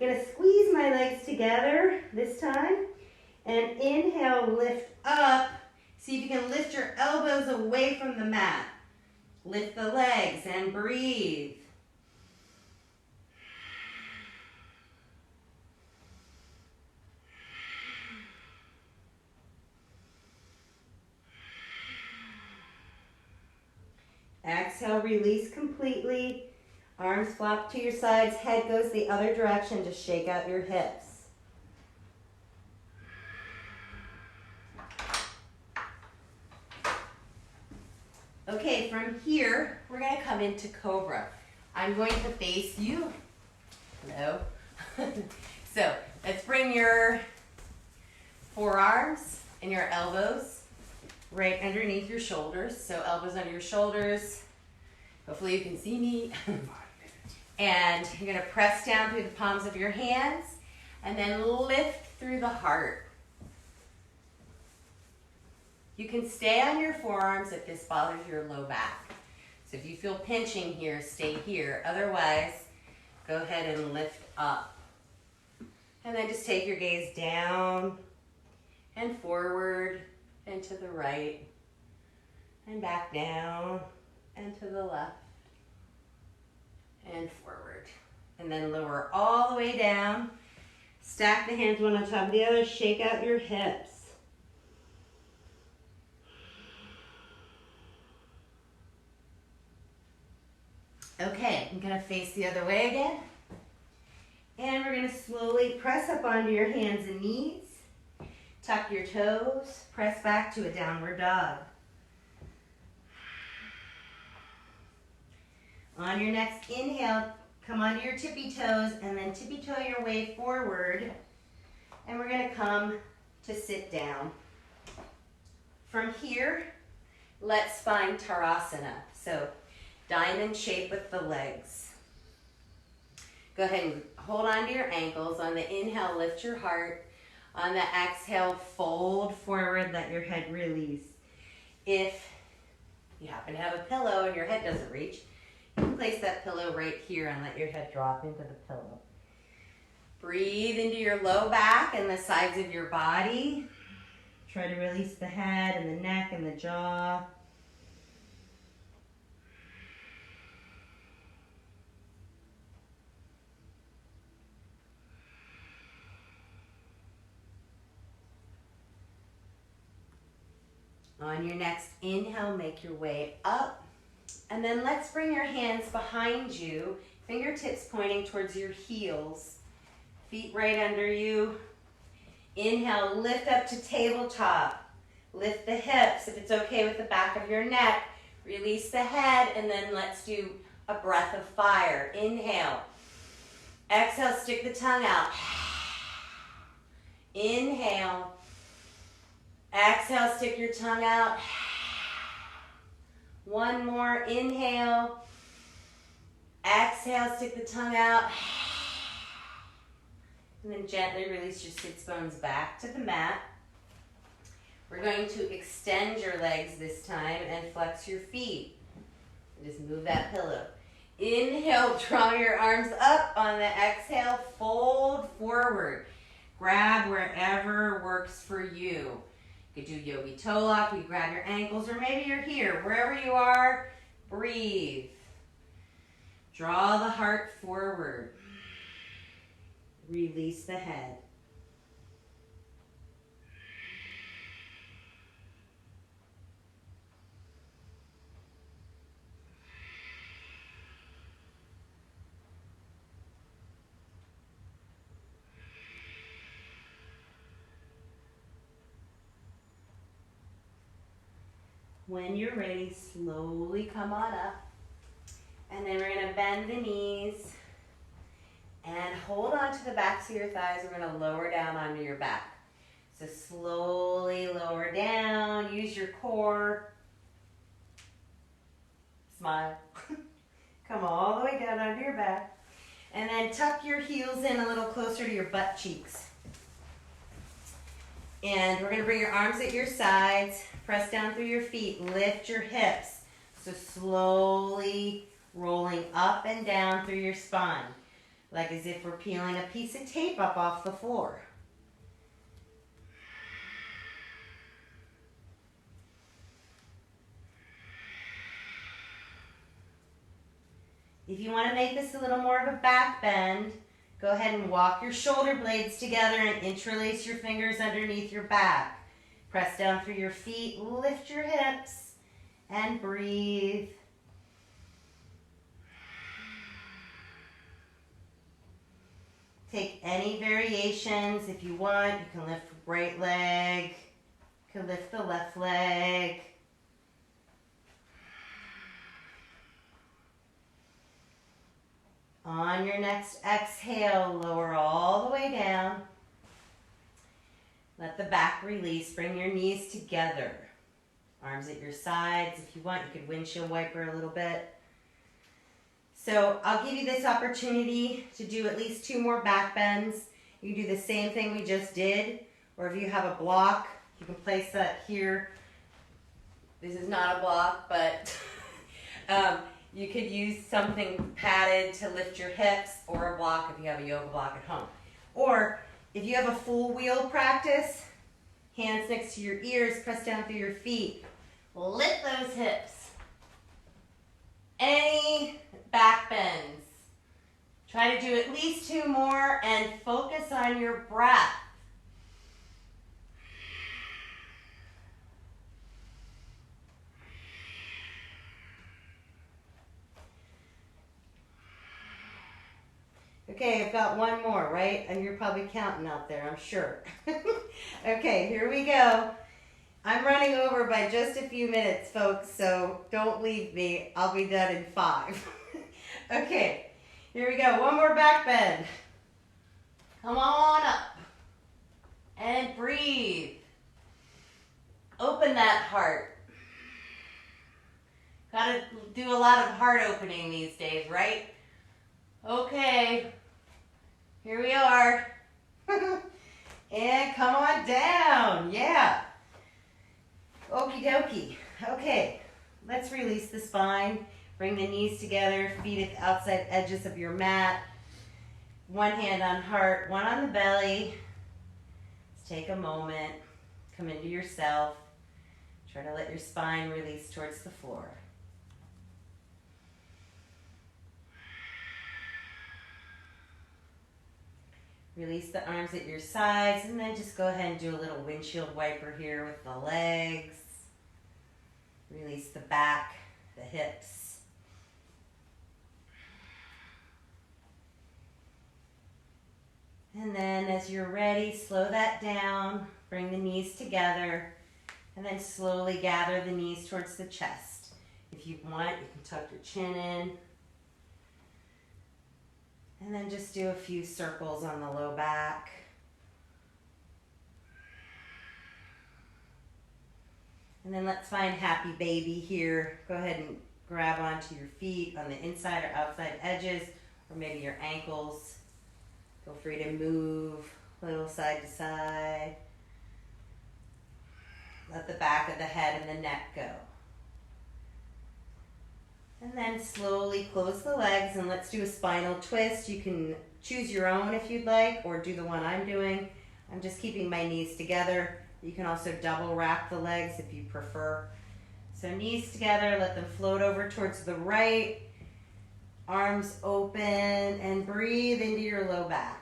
I'm going to squeeze my legs together this time. And inhale, lift up. See if you can lift your elbows away from the mat. Lift the legs and breathe. Exhale, release completely. Arms flop to your sides, head goes the other direction. Just shake out your hips. Okay, from here, we're going to come into Cobra. I'm going to face you. Hello. So, let's bring your forearms and your elbows right underneath your shoulders. So, elbows under your shoulders. Hopefully you can see me. And you're going to press down through the palms of your hands and then lift through the heart. You can stay on your forearms if this bothers your low back. So if you feel pinching here, stay here. Otherwise, go ahead and lift up. And then just take your gaze down and forward and to the right, and back down, and to the left, and forward. And then lower all the way down. Stack the hands one on top of the other, shake out your hips. Okay, I'm gonna face the other way again. And we're gonna slowly press up onto your hands and knees. Tuck your toes, press back to a downward dog. On your next inhale, come onto your tippy toes and then tippy toe your way forward. And we're gonna come to sit down. From here, let's find Tadasana. So diamond shape with the legs. Go ahead and hold on to your ankles. On the inhale, lift your heart. On the exhale, fold forward, let your head release. If you happen to have a pillow and your head doesn't reach, you can place that pillow right here and let your head drop into the pillow. Breathe into your low back and the sides of your body. Try to release the head and the neck and the jaw. On your next inhale, make your way up. And then let's bring your hands behind you, fingertips pointing towards your heels, feet right under you. Inhale, lift up to tabletop. Lift the hips, if it's okay with the back of your neck. Release the head, and then let's do a breath of fire. Inhale. Exhale, stick the tongue out. Inhale. Exhale, stick your tongue out. One more, inhale. Exhale, stick the tongue out. And then gently release your sits bones back to the mat. We're going to extend your legs this time and flex your feet. Just move that pillow. Inhale, draw your arms up. On the exhale, fold forward. Grab wherever works for you. You could do yogi toe lock, you grab your ankles, or maybe you're here. Wherever you are, breathe. Draw the heart forward. Release the head. When you're ready, slowly come on up. And then we're gonna bend the knees and hold on to the backs of your thighs. We're gonna lower down onto your back. So slowly lower down, use your core. Smile. Come all the way down onto your back. And then tuck your heels in a little closer to your butt cheeks. And we're gonna bring your arms at your sides. Press down through your feet, lift your hips. So slowly rolling up and down through your spine, like as if we're peeling a piece of tape up off the floor. If you want to make this a little more of a back bend, go ahead and walk your shoulder blades together and interlace your fingers underneath your back. Press down through your feet, lift your hips, and breathe. Take any variations if you want. You can lift the right leg, you can lift the left leg. On your next exhale, lower all the way down. Let the back release. Bring your knees together. Arms at your sides. If you want, you could windshield wiper a little bit. So I'll give you this opportunity to do at least 2 more back bends. You can do the same thing we just did. Or if you have a block, you can place that here. This is not a block, but you could use something padded to lift your hips, or a block if you have a yoga block at home. Or if you have a full wheel practice, Hands next to your ears, press down through your feet. Lift those hips. Any back bends. Try to do at least 2 more and focus on your breath. Okay, I've got 1 more, right? And you're probably counting out there, I'm sure. Okay, here we go. I'm running over by just a few minutes, folks, so don't leave me. I'll be done in 5. Okay, here we go. 1 more back bend. Come on up. And breathe. Open that heart. Gotta do a lot of heart opening these days, right? Okay. Here we are. And come on down. Yeah. Okie dokie. Okay. Let's release the spine. Bring the knees together. Feet at the outside edges of your mat. 1 hand on heart, 1 on the belly. Let's take a moment. Come into yourself. Try to let your spine release towards the floor. Release the arms at your sides, and then just go ahead and do a little windshield wiper here with the legs. Release the back, the hips. And then as you're ready, slow that down. Bring the knees together, and then slowly gather the knees towards the chest. If you want, you can tuck your chin in. And then just do a few circles on the low back. And then let's find happy baby here. Go ahead and grab onto your feet on the inside or outside edges, or maybe your ankles. Feel free to move a little side to side. Let the back of the head and the neck go. And then slowly close the legs, and let's do a spinal twist. You can choose your own if you'd like, or do the one I'm doing. I'm just keeping my knees together. You can also double wrap the legs if you prefer. So knees together, let them float over towards the right. Arms open, and breathe into your low back.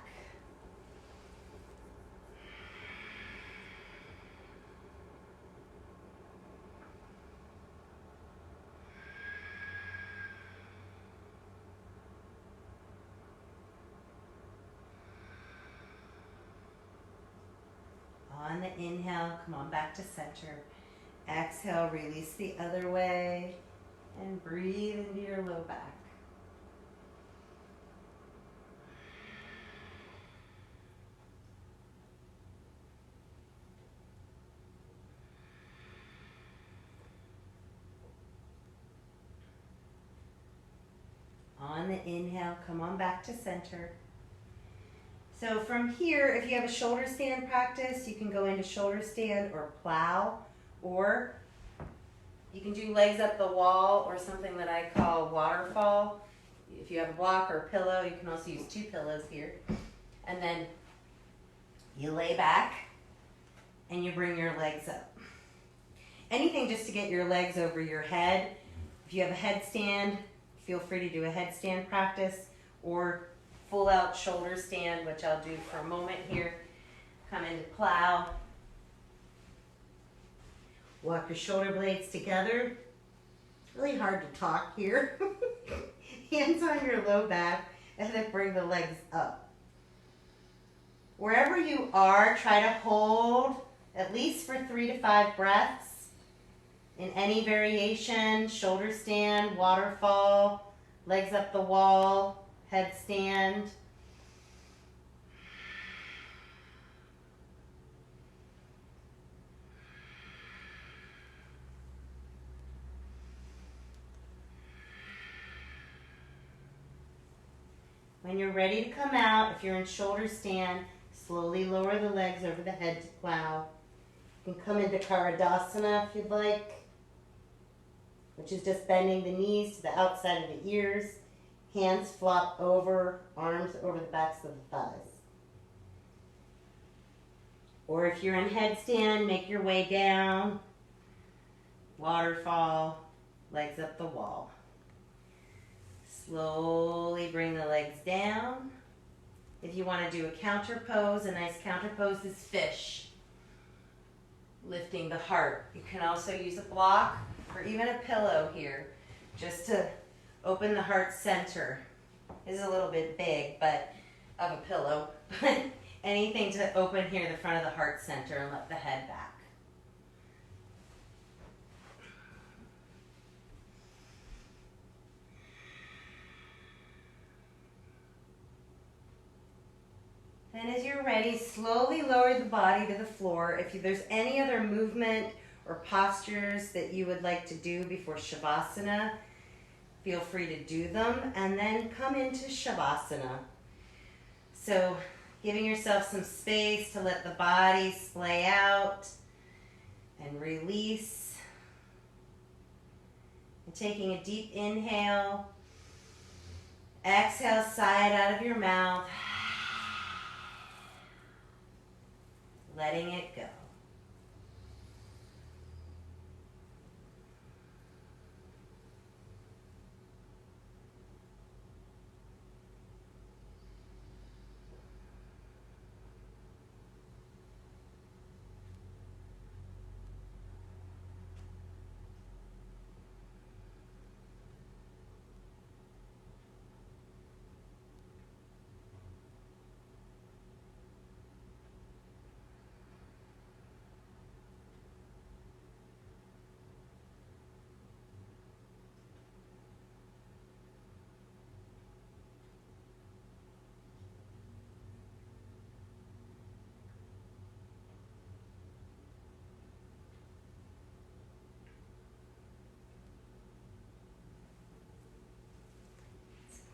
On the inhale, come on back to center. Exhale, release the other way, and breathe into your low back. On the inhale, come on back to center. So from here, if you have a shoulder stand practice, you can go into shoulder stand or plow, or you can do legs up the wall, or something that I call waterfall. If you have a block or a pillow, you can also use 2 pillows here. And then you lay back and you bring your legs up. Anything just to get your legs over your head. If you have a headstand, feel free to do a headstand practice, or full out shoulder stand, which I'll do for a moment here. Come into plow. Walk your shoulder blades together. It's really hard to talk here. Hands on your low back, and then bring the legs up. Wherever you are, try to hold at least for 3 to 5 breaths in any variation: shoulder stand, waterfall, legs up the wall, headstand. When you're ready to come out, if you're in shoulder stand, slowly lower the legs over the head to plow. You can come into Karadasana if you'd like, which is just bending the knees to the outside of the ears. Hands flop over, arms over the backs of the thighs. Or if you're in headstand, make your way down. Waterfall, legs up the wall. Slowly bring the legs down. If you want to do a counter pose, a nice counter pose is fish. Lifting the heart. You can also use a block or even a pillow here just to open the heart center. This is a little bit big, but of a pillow. But anything to open here the front of the heart center and let the head back. Then as you're ready, slowly lower the body to the floor. If there's any other movement or postures that you would like to do before Shavasana, feel free to do them, and then come into Shavasana. So giving yourself some space to let the body splay out and release. And taking a deep inhale, exhale, sigh it out of your mouth. Letting it go.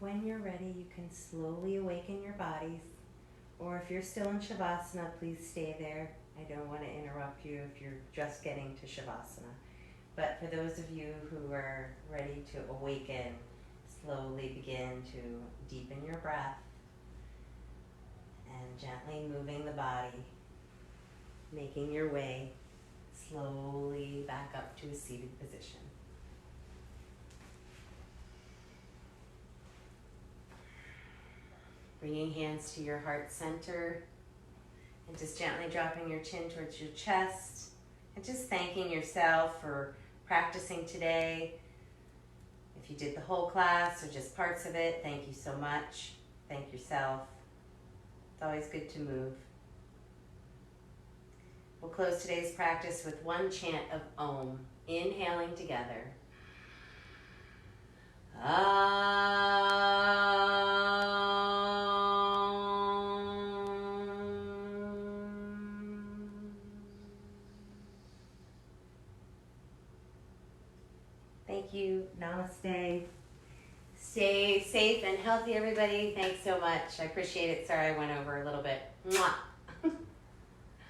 When you're ready, you can slowly awaken your bodies. Or if you're still in Shavasana, please stay there. I don't want to interrupt you if you're just getting to Shavasana. But for those of you who are ready to awaken, slowly begin to deepen your breath and gently moving the body, making your way slowly back up to a seated position. Bringing hands to your heart center and just gently dropping your chin towards your chest and just thanking yourself for practicing today. If you did the whole class or just parts of it, thank you so much. Thank yourself. It's always good to move. We'll close today's practice with one chant of Om, inhaling together. Thank you. Namaste. Stay safe and healthy, everybody. Thanks so much. I appreciate it. Sorry I went over a little bit. Mwah.